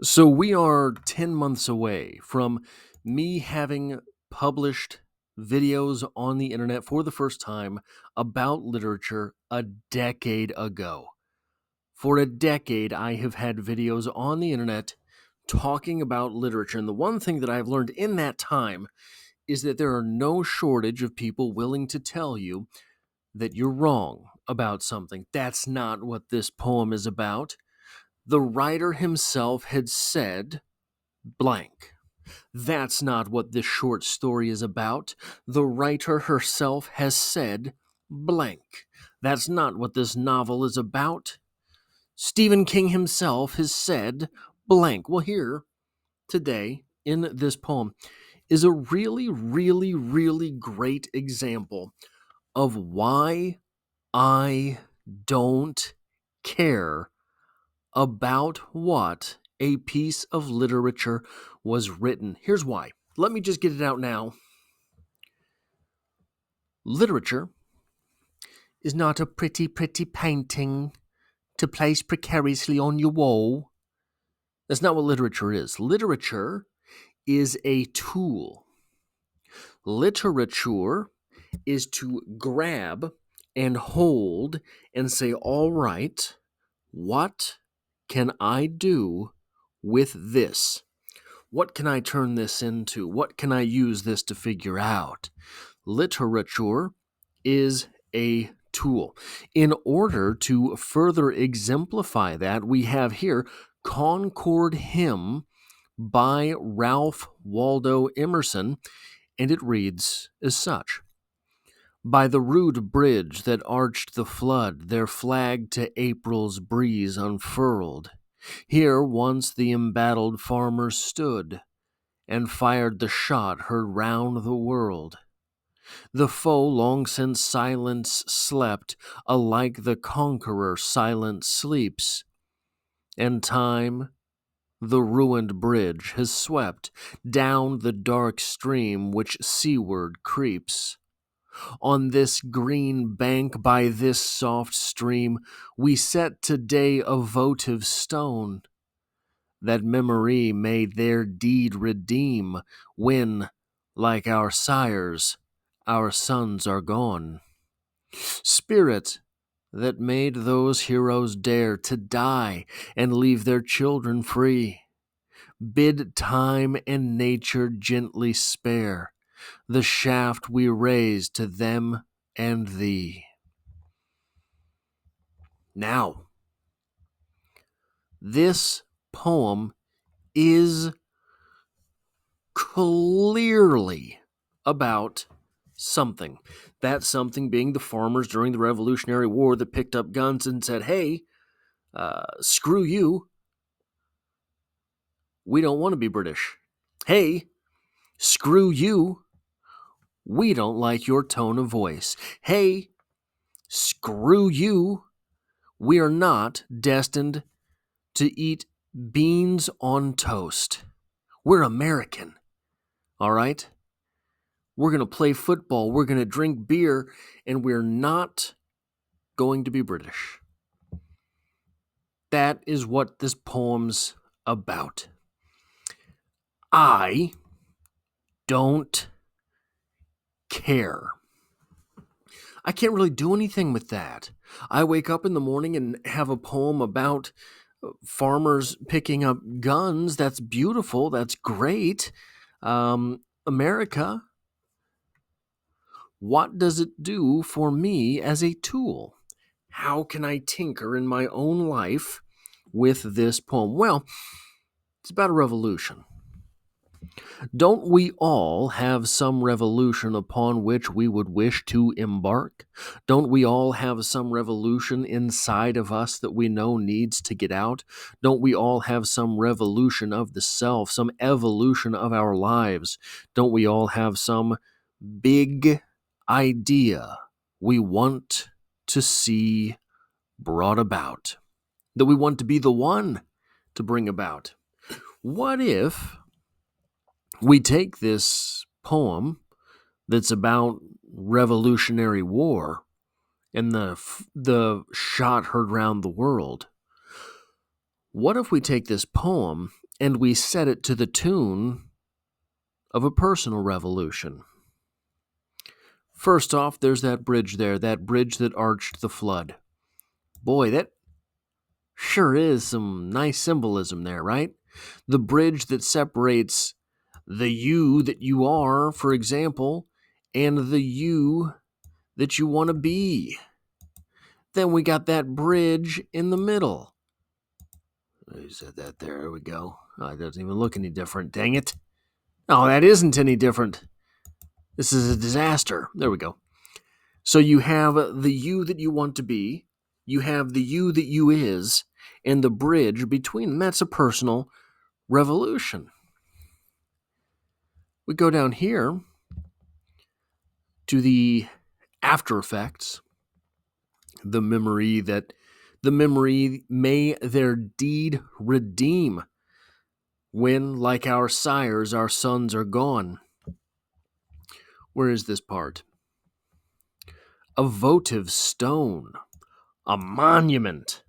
So we are 10 months away from me having published videos on the internet for the first time about literature a decade ago. For a decade, I have had videos on the internet talking about literature. And the one thing that I've learned in that time is that there are no shortage of people willing to tell you that you're wrong about something. That's not what this poem is about. The writer himself had said blank. That's not what this short story is about. The writer herself has said blank. That's not what this novel is about. Stephen King himself has said blank. Well, here today in this poem is a really, really, really great example of why I don't care about what a piece of literature was written. Here's why. Let me just get it out now. Literature is not a pretty, pretty painting to place precariously on your wall. That's not what literature is. Literature is a tool. Literature is to grab and hold and say, all right, what can I do with this? What can I turn this into? What can I use this to figure out? Literature is a tool. In order to further exemplify that, we have here Concord Hymn by Ralph Waldo Emerson, and it reads as such. By the rude bridge that arched the flood, their flag to April's breeze unfurled. Here once the embattled farmers stood, and fired the shot heard round the world. The foe long since silence slept, alike the conqueror silent sleeps, and time the ruined bridge has swept down the dark stream which seaward creeps. On this green bank by this soft stream we set today a votive stone, that memory may their deed redeem when, like our sires, our sons are gone. Spirit that made those heroes dare to die and leave their children free, bid time and nature gently spare the shaft we raise to them and thee. Now, this poem is clearly about something. That something being the farmers during the Revolutionary War that picked up guns and said, hey, screw you. We don't want to be British. Hey, screw you. We don't like your tone of voice. Hey, screw you. We are not destined to eat beans on toast. We're American, all right? We're going to play football, we're going to drink beer, and we're not going to be British. That is what this poem's about. I don't care. I can't really do anything with that. I wake up in the morning and have a poem about farmers picking up guns. That's beautiful. That's great. America, what does it do for me as a tool? How can I tinker in my own life with this poem? Well, it's about a revolution. Don't we all have some revolution upon which we would wish to embark? Don't we all have some revolution inside of us that we know needs to get out? Don't we all have some revolution of the self, some evolution of our lives? Don't we all have some big idea we want to see brought about, that we want to be the one to bring about? What if we take this poem that's about Revolutionary War and the shot heard round the world? What if we take this poem and we set it to the tune of a personal revolution. First off, there's that bridge there, that bridge that arched the flood. Boy, that sure is some nice symbolism there, right? The bridge that separates the you that you are, for example, and the you that you want to be. Then we got that bridge in the middle. I said that there we go. Oh, it doesn't even look any different, dang it. Oh, that isn't any different. This is a disaster. There we go. So you have the you that you want to be, you have the you that you is, and the bridge between them. That's a personal revolution. We go down here to the after effects. The memory may their deed redeem when, like our sires, our sons are gone. Where is this part? A votive stone, a monument.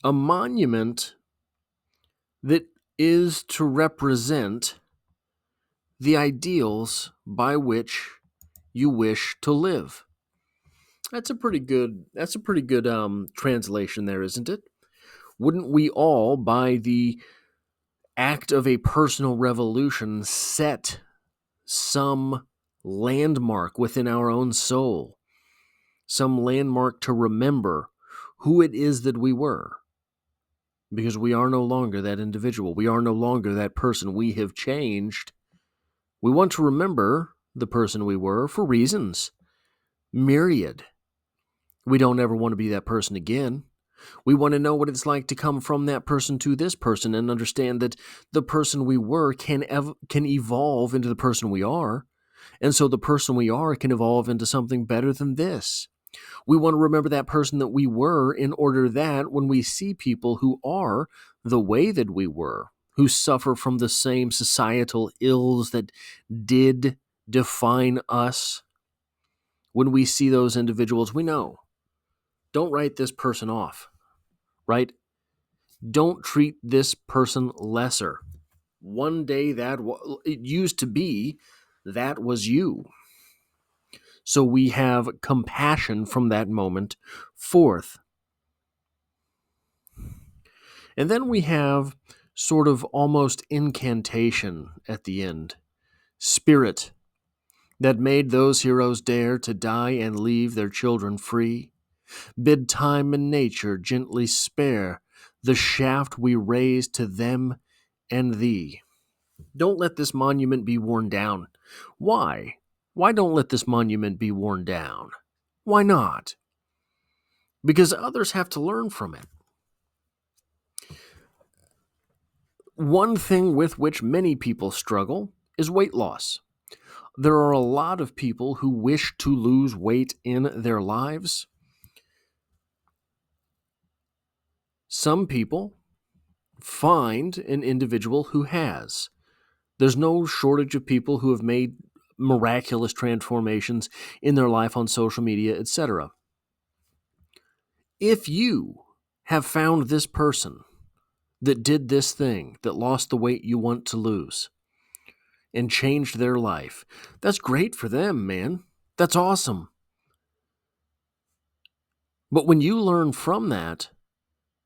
A monument that is to represent the ideals by which you wish to live. That's a pretty good translation there, isn't it? Wouldn't we all, by the act of a personal revolution, set some landmark within our own soul, some landmark to remember who it is that we were? Because we are no longer that individual. We are no longer that person. We have changed. We want to remember the person we were for reasons. Myriad. We don't ever want to be that person again. We want to know what it's like to come from that person to this person and understand that the person we were can evolve into the person we are. And so the person we are can evolve into something better than this. We want to remember that person that we were in order that when we see people who are the way that we were, who suffer from the same societal ills that did define us, when we see those individuals, we know, don't write this person off, right? Don't treat this person lesser. One day it used to be that was you. So we have compassion from that moment forth. And then we have sort of almost incantation at the end. Spirit that made those heroes dare to die and leave their children free, bid time and nature gently spare the shaft we raise to them and thee. Don't let this monument be worn down. Why? Why don't let this monument be worn down? Why not? Because others have to learn from it. One thing with which many people struggle is weight loss. There are a lot of people who wish to lose weight in their lives. Some people find an individual who has. There's no shortage of people who have made miraculous transformations in their life on social media, etc. If you have found this person that did this thing, that lost the weight you want to lose, and changed their life, that's great for them, man. That's awesome. But when you learn from that,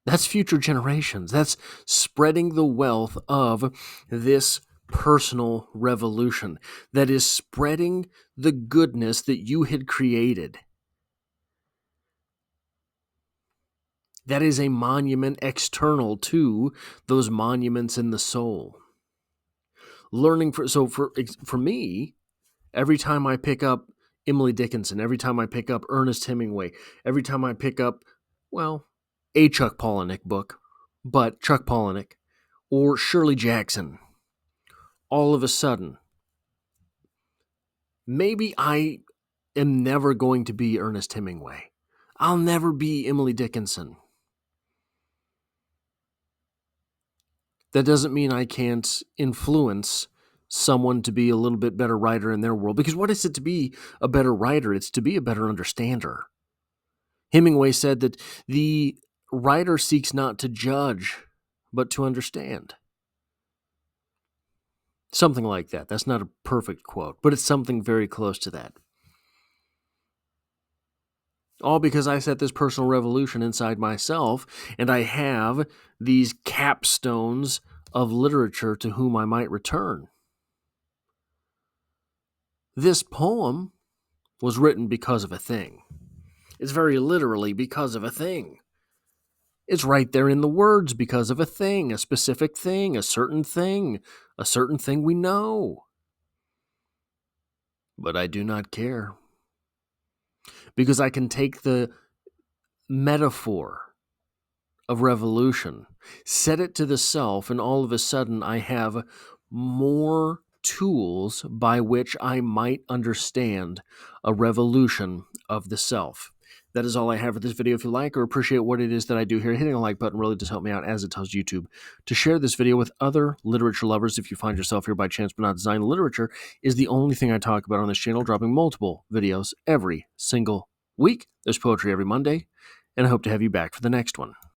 that's future generations. That's spreading the wealth of this personal revolution. That is spreading the goodness that you had created. That is a monument external to those monuments in the soul. For me, every time I pick up Emily Dickinson, every time I pick up Ernest Hemingway, every time I pick up, a Chuck Palahniuk book, but Chuck Palahniuk, or Shirley Jackson, all of a sudden, maybe I am never going to be Ernest Hemingway. I'll never be Emily Dickinson. That doesn't mean I can't influence someone to be a little bit better writer in their world. Because what is it to be a better writer? It's to be a better understander. Hemingway said that the writer seeks not to judge but to understand. Something like that. That's not a perfect quote, but it's something very close to that. All because I set this personal revolution inside myself, and I have these capstones of literature to whom I might return. This poem was written because of a thing. It's very literally because of a thing. It's right there in the words because of a thing, a specific thing, a certain thing we know. But I do not care. Because I can take the metaphor of revolution, set it to the self, and all of a sudden I have more tools by which I might understand a revolution of the self. That is all I have for this video. If you like or appreciate what it is that I do here, hitting the like button really does help me out, as it tells YouTube to share this video with other literature lovers. If you find yourself here by chance but not design, literature is the only thing I talk about on this channel, dropping multiple videos every single week. There's poetry every Monday, and I hope to have you back for the next one.